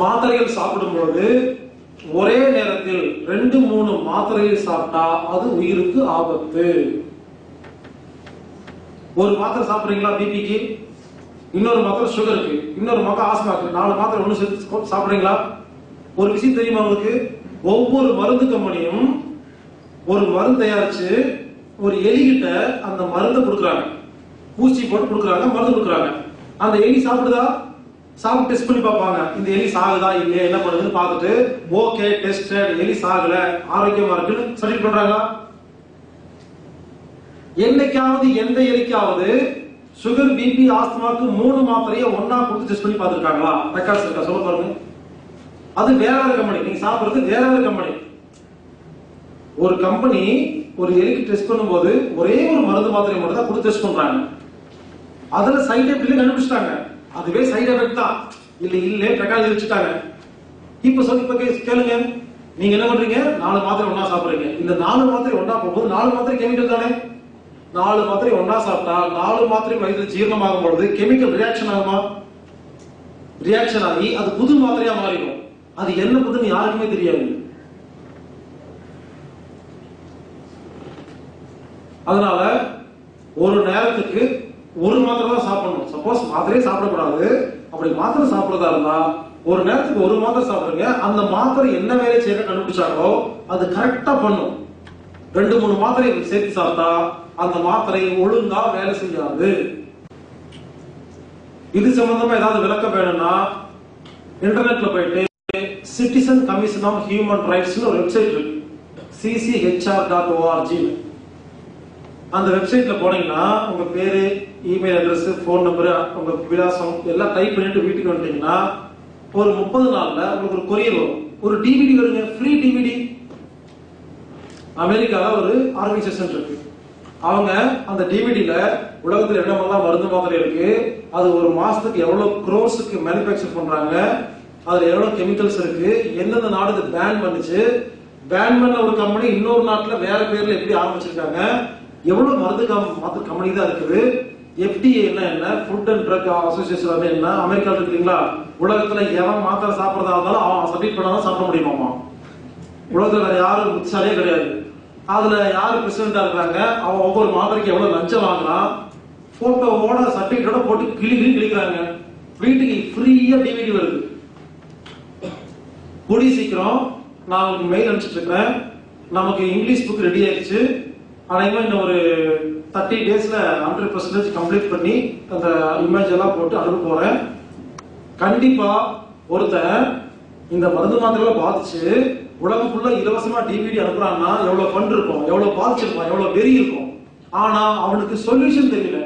மாத்திரைகள் சாப்பிடும்போது ஒரே நேரத்தில் 2-3 மாத்திரைகள் சாப்பிட்டா அது உயிருக்கு ஆபத்து. ஒரு மாத்திரை சாப்பிடுறீங்களா பிபிக்கு, இன்னொரு மாத்திரை சுகருக்கு, இன்னொரு மாத்திரை ஆஸ்மாக்கு, 4 மாத்திரை ஒண்ணு சேர்த்து சாப்பிடுறீங்களா? ஒரு விஷயம் தெரியுமா உங்களுக்கு? ஒவ்வொரு மருந்து கம்பெனியும் ஒரு மருந்து தயாரிச்சு ஒரு எலிகிட்ட அந்த மருந்தை கொடுக்குறாங்க, ஊசி போட்டு கொடுக்குறாங்க, மருந்து கொடுக்குறாங்க. அந்த எலி சாப்பிடுதா? சாப்பிட்டு டெஸ்ட் பண்ணி பார்ப்பாங்க, இந்த எலி சாகுதா இல்லையா என்ன பண்ணுதுன்னு பார்த்துட்டு ஓகே டெஸ்டட், எலி சாகல ஆரோக்கியமா இருக்குன்னு சர்டிஃபிகேட் பண்றாங்களா? என்னைக்காவது எந்த எலிக்காவது சுகர் பிபி ஆஸ்துமாக்கு 3 மாத்திரையை ஒன்னா கொடுத்து டெஸ்ட் பண்ணி பார்த்திருக்காங்களா? ரெக்கார்ட்ஸ் இருக்கா சொல்ல பாருங்க. அது வேற ஒரு கம்பெனி, நீங்க சாப்பிடுறது வேற ஒரு கம்பெனி. ஒரு கம்பெனி ஒரு எலிக்கு டெஸ்ட் பண்ணும்போது ஒரே ஒரு மருந்து மாத்திரை மட்டும் தான் கொடுத்து டெஸ்ட் பண்றாங்க. அதுல சைடு எஃபெக்ட் கண்டுபிடிச்சிட்டாங்க, அதுவே சைடு எஃபெக்ட் தான், இல்ல ரெக்கார்ட் வச்சுட்டாங்க. இப்ப கேளுங்க, நீங்க என்ன பண்றீங்க? 4 மாத்திரை ஒன்னா சாப்பிடுறீங்க. இந்த 4 மாத்திரை ஒன்னா போகும்போது 4 மாத்திரை கெமிக்கல் தானே. 4 மாத்திரை ஒன்னா சாப்பிட்டா 4 மாத்திரை வயிற்றில் ஜீரணமாகும் பொழுது கெமிக்கல் ரியாக்ஷன் ஆகுமா? ரியாக்ஷன் ஆகி அது புது மாத்திரையா மாறிடும். அது என்ன புதுன்னு யாருக்குமே தெரியாது. அதனால ஒரு நேரத்துக்கு ஒரு மாத்திரை தான் சாப்பிடணும். சப்போஸ் மாத்திரையே சாப்பிடக்கூடாது, அப்படி மாத்திரை சாப்பிடறதா இருந்தா ஒரு நேரத்துக்கு ஒரு மாத்திரை சாப்பிடுங்க. அந்த மாத்திரை என்ன வேலை செய்ய கண்டுபிடிச்சாலோ அது கரெக்டா பண்ணும். 2-3 மாத்திரை சேர்த்து சாப்பிட்டா அந்த மாத்திரை ஒழுங்கா வேலை செய்யாது. இது சம்பந்தமா ஏதாவது விளக்கம் வேணும்னா இன்டர்நெட்ல போயிட்டு citizen commission on human rights ஒரு வெப்சைட் இருக்கு, cchr.org. அந்த வெப்சைட்ல போனீங்கன்னா உங்க பேரு, இமெயில் அட்ரஸ், போன் நம்பர், உங்க விலாசம் எல்லாம் டைப் பண்ணிட்டு வீட்டுக்கு வந்துட்டீங்கன்னா ஒரு 30 நாள்ல உங்களுக்கு ஒரு கொரியர் வரும், ஒரு டிவிடி வருங்க, ஃப்ரீ டிவிடி. அமெரிக்கால ஒரு ஆர்கனைசேஷன் இருக்கு, அவங்க அந்த டிவிடில உலகத்துல என்னமெல்லாம் மருந்து மாத்திரை இருக்கு, அது ஒரு மாசத்துக்கு எவ்வளவு க்ரோஸுக்கு மேனுபேக்சர் பண்றாங்க, அதுல எவ்வளவு கெமிக்கல்ஸ் இருக்கு, எந்தெந்த நாடு பேன் பண்ணுச்சு, பேன் பண்ண ஒரு கம்பெனி இன்னொரு நாட்டுல வேற பேர்ல எப்படி ஆரம்பிச்சிருக்காங்க, எவ்வளவு மருந்து கம்பெனி தான் இருக்குது, FDA என்ன, ஃபுட் அண்ட் ட்ரக் அசோசியேஷன் என்ன, அமெரிக்கால இருக்கீங்களா, உலகத்துல எவன் மாத்திரை சாப்பிடறதா இருந்தாலும் அவன் சப்மிட் பண்ணாதான் சாப்பிட முடியுமாமா. உலகத்துல வேற யாரும் புத்திசாலியே கிடையாது. அதுல யாரு பிரசிடண்டா இருக்காங்க, அவன் ஒவ்வொரு மாத்திரைக்கு எவ்வளவு லஞ்சம் வாங்குறான், போட்டோவோட சர்டிபிகேட்டோட போட்டு கிளிக்கிறாங்க. வீட்டுக்கு ஃப்ரீயா டிவிடி வருது. கூடி சீக்கிரம் நான் உங்களுக்கு மெயில் அனுப்பிச்சிட்டு இருக்கிறேன். நமக்கு இங்கிலீஷ் புக் ரெடி ஆயிடுச்சு. அனைவரும் இன்னும் ஒரு 30 டேஸ்ல 100% கம்ப்ளீட் பண்ணி அந்த இமேஜ் எல்லாம் போட்டு அனுப்ப போறேன். கண்டிப்பா ஒருத்தன் இந்த மருந்து மாத்திரைகளை பாதிச்சு உலகம் ஃபுல்லா இலவசமா டிவிடி அனுப்புறான்னா எவ்வளவு ஃபண்ட் இருக்கும், எவ்வளவு பாதிச்சிருப்பான், எவ்வளவு வெறி இருக்கும். ஆனா அவனுக்கு சொல்யூஷன் தெரியல.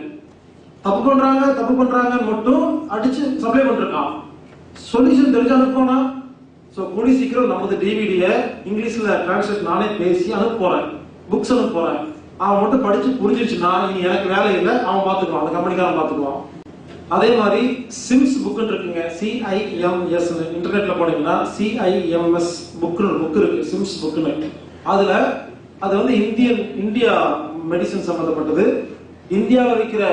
தப்பு பண்றாங்க மட்டும் அடிச்சு சப்ளை பண்ணிருக்கான். சொல்யூஷன் தெரிஞ்சு அனுப்பானா? சோ கூடி சீக்கிரம் நமது டிவிடிய இங்கிலீஷ்ல டிரான்ஸ்லேட் நானே பேசி அனுப்ப போறேன், புக்ஸ் அனுப்ப போறேன். அவன் மட்டும் படிச்சு புரிஞ்சிருச்சுன்னா இனி எனக்கு வேலை இல்லை, அவன் பாத்துக்குவான், அந்த கம்பெனிக்காரன் பாத்துக்குவான். அதே மாதிரி சிம்ஸ் புக் இருக்குங்க, CIMS இன்டர்நெட்ல போனீங்கன்னா CIMS புக் இருக்கு, சிம்ஸ் புக்னு. அதுல அது வந்து இந்தியா மெடிசன் சம்பந்தப்பட்டது. இந்தியாவில் இருக்கிற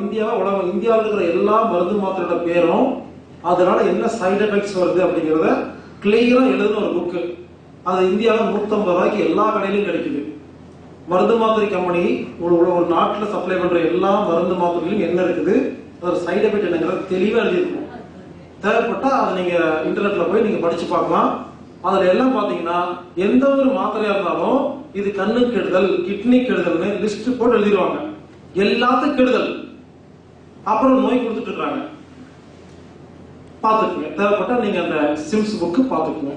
இந்தியாவில் இருக்கிற எல்லா மருந்து மாத்திரையோட பேரும், அதனால என்ன சைடு எஃபெக்ட்ஸ் வருது அப்படிங்கறத கிளியரா எழுதுன ஒரு புக். அது இந்தியாவில் 150 ரூபாய்க்கு எல்லா கடையிலும் கிடைக்குது. மருந்து மாத்திரை கம்பெனி ஒரு நாட்டில் சப்ளை பண்ற எல்லா மருந்து மாத்திரையிலும் என்ன இருக்குது, அதோட சைடு எஃபெக்ட் என்னங்கிறது தெளிவா எழுதிருக்கும். தேவைப்பட்டா அதை நீங்க இன்டர்நெட்ல போய் நீங்க படிச்சு பார்க்கலாம். அதுல எல்லாம் பாத்தீங்கன்னா எந்த ஒரு மாத்திரையா இருந்தாலும் இது கண்ணு கெடுதல், கிட்னி கெடுதல்னு லிஸ்ட் போட்டு எழுதிடுவாங்க. எல்லாத்துக்கும் கெடுதல், அப்புறம் நோய் கொடுத்துட்டு இருக்காங்க. பாத்துக்குங்க, தேவைப்பட்டா நீங்க அந்த சிம்ஸ் புக் பாத்துக்குங்க.